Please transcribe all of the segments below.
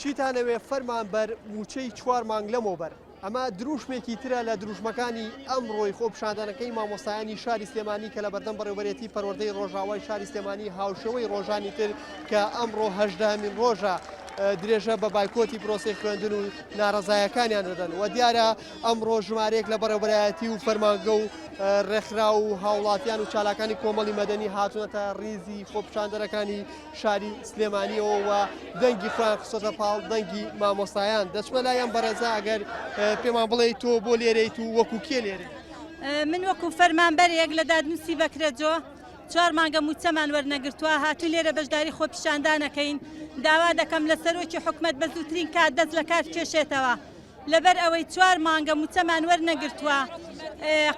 چیتانەوێ فەرمانبەر موچەی 4 مانگ لەمەوبەر ئەمە دروشمێکی ترە لە دروشمەکانی ئەمڕۆی خۆپشاندنەکەی مامۆستایانی شاری سلێمانی کە لە بەردەم بەڕێوەبەرێتی پەروەردەی ڕۆژاوای شاری سلێمانی هاوشەوەی ڕۆژانی تر کە ئەمڕۆ 18مین ڕۆژە درێژە بە بایکۆتی پرۆسی خوێندن و ناڕەزایەکانیان دەدەن و دیارە ئەمڕۆ ژمارەیەک لە بەڕێوەبەرایەتی و فەرمانگە و ڕێکخرا و هاوڵاتیان و چالاکانی کۆمەڵی مەدەنی هاتوونەتە ریزی خۆپشاندەرەکانی شاری سلێمانیەوە و دەنگی خۆیان خستۆتە پاڵ دەنگی مامۆستایان دەچمە لایەن بەڕێزا ئەگەر پێمان بڵێ تۆ بۆ لێرەیت و وەکو کێ لێرەی من وەکو فەرمانبەرێک لە دادنووسی بەکرێجۆ 4 مانگە موچەمان وەرنەگرتووە هاتوو لێرە بەشداری خۆپیشاندانەکەین داوا دەکەم لە سەرۆکی حکومەت بە زووترین کات دەست لە کار کێشێتەوە لەبەر ئەوەی 4 مانگە موچەمان وەرنەگرتووە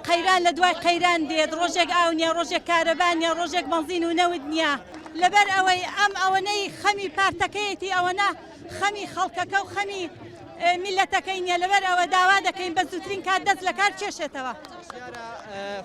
قەیران لە دوای قەیران دێت ڕۆژێک ئاو نییە ڕۆژێک کارەبان نیە ڕۆژێک بەنزین و نەود نییە لەبەر ئەوەی ئەوەنەی خەمی پارتەکەیەتی ئەوەنە خەمی خەڵکەکە و خەمی میلەتەکەی نیە لەبەر ئەوە داوا دەکەین بە زووترین کات دەست لە کار کێشێتەوە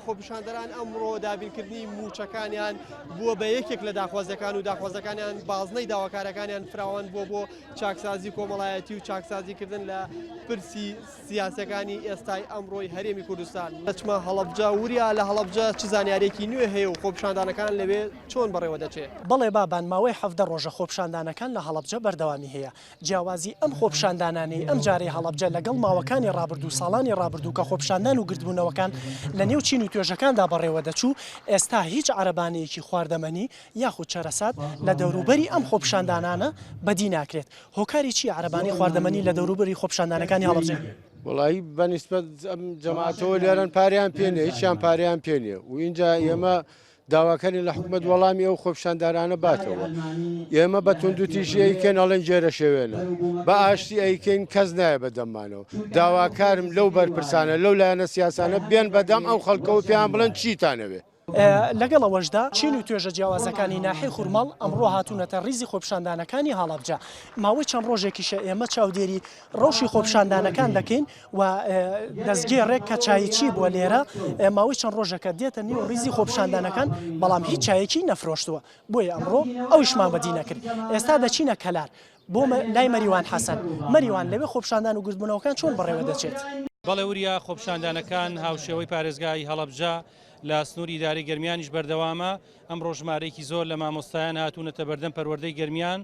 خۆپیشاندەران ئەمڕۆ دابینکردنی موچەکانیان بووە بە یەکێک لە داخوازەکان و داخوازەکانیان بازنەی داواکارەکانیان فراوان بۆ چاکسازی کۆمەڵایەتی و چاکسازیکردن لە پرسی سیاسەکانی ئێستای ئەمڕۆی هەرێمی کوردستان دەچمە هەڵەبجە وریا لە هەڵەبجە چ زانیارێکی نوێ هەیە و خۆپیشاندانەکان لەوێ چۆن بەڕێوە دەچێت بەڵێ بابان ماوەی 17 ڕۆژە خۆپیشاندانەکان لە هەڵەبجە بەردەوامی هەیە جیاوازی ئەم خۆپیشاندانانەی ئەم جارەی هەڵەبجە لەگەڵ ماوەکانی ڕابردوو ساڵانی ڕابردوو کە خۆپیشاندان و گردبوونەوەکان لە نێو چین و توێژەکاندا بەڕێوە دەچوو ئێستا هیچ عەرەبانەیەکی خواردەمەنی یاخود چەرەسات لە دەوروبەری ئەم خۆپیشاندانانە بەدی ناکرێت هۆکاری چی عەرەبانی خواردەمەنی لە دەوروبەری خۆپیشاندانەکانی هەڵەبجە وڵی بەنسبەت ئەم جەماعەتەوە لێرەن پاریان پێ نییە هیچیان پاریان پێ نییە و اینجا ئێمە داواکەری لە حکومەت وەڵامی ئەو خۆپیشاندانانە باتەوە ئێمە بە توندوتیژی ئەیکەن ئەڵێن جێرە شێوێنە بە ئاشتی ئەیکەین کەس نایە بەدەممانەوە داواکارم لەو بەرپرسانە لەو لایەنە سیاسانە بێن بەدەم ئەو خەڵکەوە پێیان بڵێن چیتانەوێ لەگەڵ ئەوەشدا چین و توێژە جیاوازەکانی ناحی خورماڵ ئەمڕۆ هاتوونەتە ریزی خۆپیشاندانەکانی هەڵەبجە ماوەی چەند ڕۆژێکیشە ئێمە چاودێری ڕەوشی خۆپیشاندانەکان دەکەین و دەستگێڕێک کە چایچی بووە لێرە ماوەی چەند ڕۆژەکە دێتە نێو ریزی خۆپیشاندانەکان بەڵام هیچ چایەکی نەفرۆشتووە بۆیە ئەمڕۆ ئەویشمان بەدی نەکرد ئێستا دەچینە کەلار بۆ لای مەریوان حەسەن مەریوان لەوێ خۆپیشاندان و گردبوونەوەکان چۆن بەڕێوە دەچێت بەڵێ وریا خۆپیشاندانەکان هاوشێوەی پارێزگای هەڵەبجە لە سنووری ئیداری گەرمیانیش بەردەوامە ئەم ڕۆژمارەیەکی زۆر لە مامۆستایان هاتوونەتە بەردەم پەروەردەی گەرمیان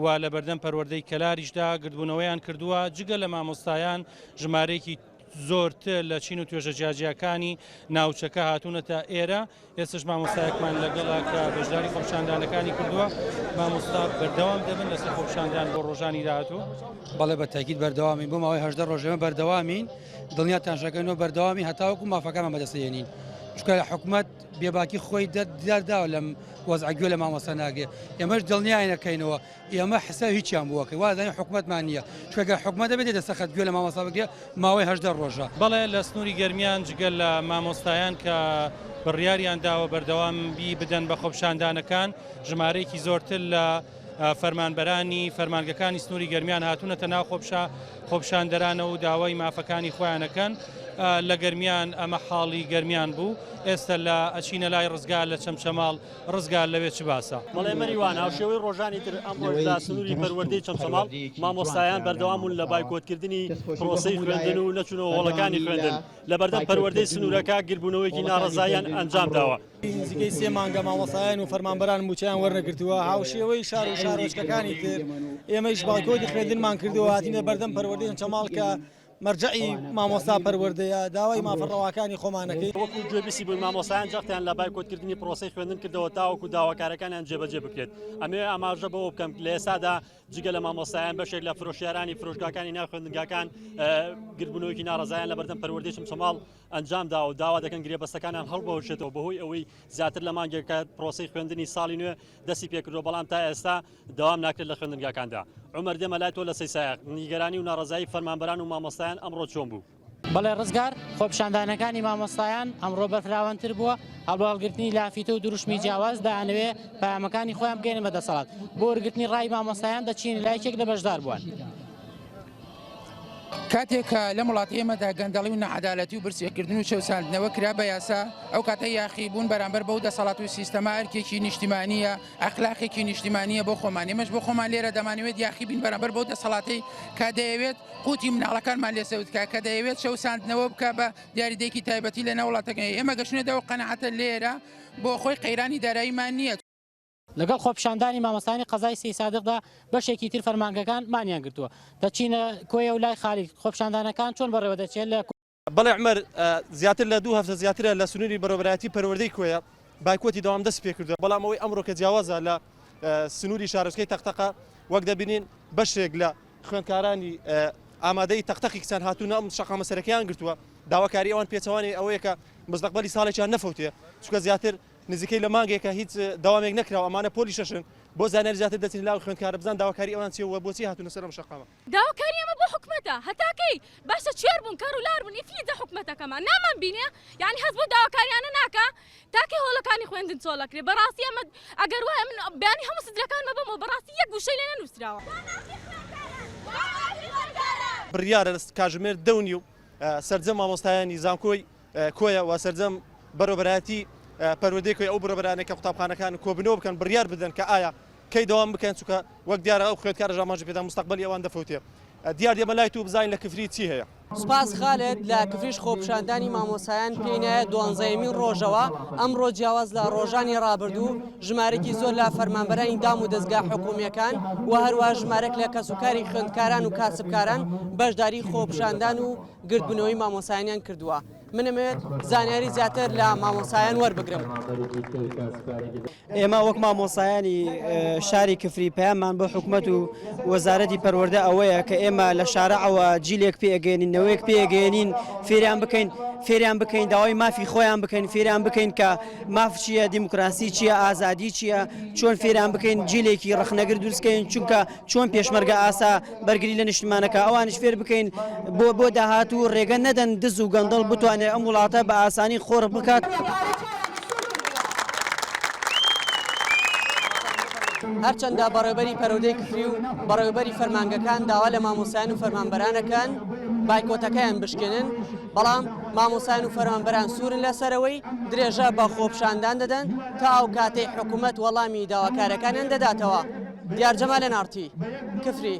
و لە بەردەم پەروەردەی کەلاریشدا گردبوونەوەیان کردووە جگە لە مامۆستایان ژمارەیەکی زۆرتر لە چین و توێژە جیاجیەکانی ناوچەکە هاتوونەتە ئێرە ئێستش مامۆستایەکمان لەگەڵا کە بەشداری خۆپیشاندانەکانی کردووە مامۆستا بەردەوام دەبن لەسەر خۆپیشاندان بۆ ڕۆژانی داهاتوو بەڵێ بە تاکید بەردەوامین بۆ ماوەی 18 ڕۆژەمە بەردەوامین دڵنیاتانشەکەنەوە بەردەوامی هەتاوەکو مافەکەمان بەدەستێنین چکە لە حکوومەت بێباکی خۆی دەرداوە لەم وەزعگوێ لە مامۆستا ناگێ ئێمەش دڵنیایەکەینەوە ئێمە حسا هیچیان بووەکە وازانین حکوومەتمان نییە چکە حکوومەت دەبێت دەسەخەت گوێ لە مامۆستا بگرێ ماوەی 18 ڕۆژە بەڵێ لە سنووری گەرمیان جگەل لە مامۆستایان کە بڕیاریان داوە بەردەوام بی بدەن بە خۆپیشاندانەکان ژمارەیەکی زۆرتر لە فەرمانبەرانی فەرمانگەکانی سنووری گەرمیان هاتوونەتە ناو خۆپیشاندەرانە و داوای مافەکانی خۆیانەکەن لە گەرمیان ئەمە حاڵی گەرمیان بوو ئێستا لە ئەچینە لای ڕزگار لە چەمچەماڵ ڕزگار لەوێ چ باسە بەڵێ مەریوان هاوشێوەی ڕۆژانی تر ئەم ڕۆژدا سنووری پەروەردەی چەمچەماڵ مامۆستایان بەردەوامون لە بایکۆتکردنی پرۆسەی خوێندن و نەچوونەوە هۆڵەکانی خوێندن لە بەردەم پەروەردەی سنوورەکە گربوونەوەیەکی ناڕەزاییان ئەنجام داوە نزیکەی 3 مانگە مامۆستایان و فەرمانبەران موچیان وەرنەگرتووە هاوشێوەی شار و شارۆچکەکانی تر ئێمەش بایکۆتی خوێندنمان کردووە هاتینە بەردەم پەروەردەی چەمچەماڵ کە مەرجعی مامۆستا پەروەردەیە داوای مافەڕەوەکانی خۆمانەکەی وەکو گوێبیسی بوون مامۆستایان جەختیان لە بایکۆتکردنی پرۆسەی خوێندن کردەوە تاوەکو داواکارەکانیان جێبەجێ بکرێت ئەمێ ئاماژە بەوە بکەم لە ئێستادا جگە لە مامۆستایان بەشێک لە فرۆشیارانی فرۆشگاکانی ناو خوێندنگاکان گربوونەوەیکی ناڕەزایان لە بەردەم پەروەردەی چەمچەماڵ ئەنجام دا و داوا دەکەن گرێبەستەکانیان هەڵبەوشێتەوە بەهۆی ئەوەی زیاتر لە مانگێکە پرۆسەی خوێندنی ساڵی نوێ دەستی پێکردەوە بەڵام تا ئێستا داوام ناکرێت لە خوێندنگاکاندا عومەر دێمە لای تۆ لە سەیسایق نیگەرانی و ناڕەزایی فەرمانبەران و مامۆستایان ئەمڕۆ چۆن بوو بەڵێ ڕزگار خۆپیشاندانەکانی مامۆستایان ئەمڕۆ بەرفراوانتر بووە هەڵبەڵگرتنی لافیتە و دروشمی جیاواز دەیانەوێ پامەکانی خۆیان بگەێنن بەدەسەڵات بۆ وەرگرتنی ڕای مامۆستایان دەچین لایەکێک لە بەشدار بووان کاتێک لە وڵاتی ئێمەدا گەندەڵی و نەعەدالەتی و برسێکردن و شەوساندنەوە کرا بە یاسا ئەو کاتە یاخی بوون بەرامبەر بەو دەسەڵات و سیستەما ئەرکێکی نیشتیمانیە ئەخلاقێکی نیشتیمانیە بۆ خۆمان ئێمەش بۆ خۆمان لێرە دەمانەوێت یاخی بین بەرامبەر بەو دەسەڵاتی کە دەیەوێت قوتی مناڵەکانمان لێسەوتکە کە دەیەوێت شەوساندنەوە بکە بە دیاریدەیەکی تایبەتی لە ناو وڵاتەکەی ئێمە گەشتونێتەوە قەنەعەتە لێرە بۆ خۆی قەیرانی داراییمان نییە. لەگەڵ خۆپیشاندانی مامۆستانی قەزای سی سادقدا بەشێکی تر فەرمانگەکان مانیان گرتووە دەچینە کۆیە و لای خالی خۆپیشاندانەکان چۆن بەڕێوە دەچێت لە بەڵێ عمەر زیاتر لە 2 هەفتە زیاترە لە سنووری بەڕێوەبەرایەتی پەروەردەی کۆیە بایکۆتی دەوام دەست پێ کردووە بەڵام ئەوەی ئەمڕۆ کە جیاوازە لە سنووری شارۆچکەی تەختەقە وەک دەبینین بەشێک لە خوێندکارانی ئامادەی تەختەقی کچان هاتوونە ئەم شەقامە سەرەکیان گرتووە داواکاری ئەوان پێچەوانی ئەوەیە کە مستەقبەلی ساڵێکیان نەفەوتێ چونکە زیاتر نزیکەی لە مانگێکە هیچ داوامێک نەکراوە ئەمانە پۆلی شەشن بۆ زانەری زیاتر دەچین لاو خوێندکارە بزان داواکاری ئەوان چیەوە بۆچی هاتوونە سەر ئەم شەقامە داواکاری ئەمە بۆ حکومەتە هەتاکەی باشە چێر بوون کار و لار بوون ئیفلیتە حکومەتەکەمان نامان بینێ یعنی هەست بۆ داواکاریانە ناکە تاکەی هۆڵەکانی خوێندن چۆڵەکرێ بەڕاستی ئەمە ئەگەر وایە من بیانی هەموو سدرەکانمە بمەوە بەڕاستی یەک گوشەی لێ نەنووسراوە بڕیارە کاژمێر دەونی و سەرجەم مامۆستایانی زانکۆی کۆیە و سەرجەم بەڕێوەبەرایەتی پەروەردەی کۆی ئەو بڕێوەبەرانەی کە قوتابخانەکان کۆبنەوە بکەن بڕیار بدەن کە ئایا کەی دەوام بکەن چونکە وەک دیارە ئەو خوێندکارە ژاماژی پێدا مستەقبەلی ئەوان دەفەوتێ دیار دێمە لای تو بزانین لە کفری چی هەیە سوپاس خالت لە کفریش خۆپیشاندانی مامۆسایان پێینایە 12مین ڕۆژەوە ئەمڕۆ جیاواز لە ڕۆژانی ڕابردوو ژمارەی زۆر لە فەرمانبەرانی دام و دەستگا حکوومیەکان و هەروە ژمارەك لە کەسوکاری خوێندکاران و کاسبکاران بەشداری خۆپیشاندان و گردبوونەوەی مامۆسایانیان کردووە. منەمێت زانیاری زیاتر لە مامۆسایان وەربگرم. ئێمە وەک مامۆسایانی شاری کفری پەیاممان بۆ حکوومەت و وەزارەتی پەروەردە ئەوەیە کە ئێمە لە شارەعەوە جیلێک پێگەێنینەوەیەک پێگەێنین فێریان بکەین داوای مافی خۆیان بکەین فێریان بکەین کە ماف چییە دیموکراسی چییە ئازادی چییە چۆن فێریان بکەین جیلێکی ڕخنەگر دروستکەین چونکە چۆن پێشمەرگە ئاسا بەرگری لە نیشتمانەکە ئەوانش فێر بکەین بۆ داهات و ڕێگە نەدەن دز و گەندەڵ بتوانێت ئەم وڵاتە بە ئاسانی خۆڕ بکات. هەرچەندە بەڕێوەبەری پەروەردەی کفری و بەڕێوەبەری فەرمانگەکان داوا لە مامۆسایان و فەرمانبەرانەکان بایکۆتەکەیان بشکێنن بەڵام مامۆسایان و فەرمانبەران سوورن لەسەرەوەی درێژە بە خۆپیشاندان دەدەن تا ئەو کاتەی حکوومەت وەڵامی داواکارەکانیان دەداتەوە. دیار جەمالە نارتی کفری.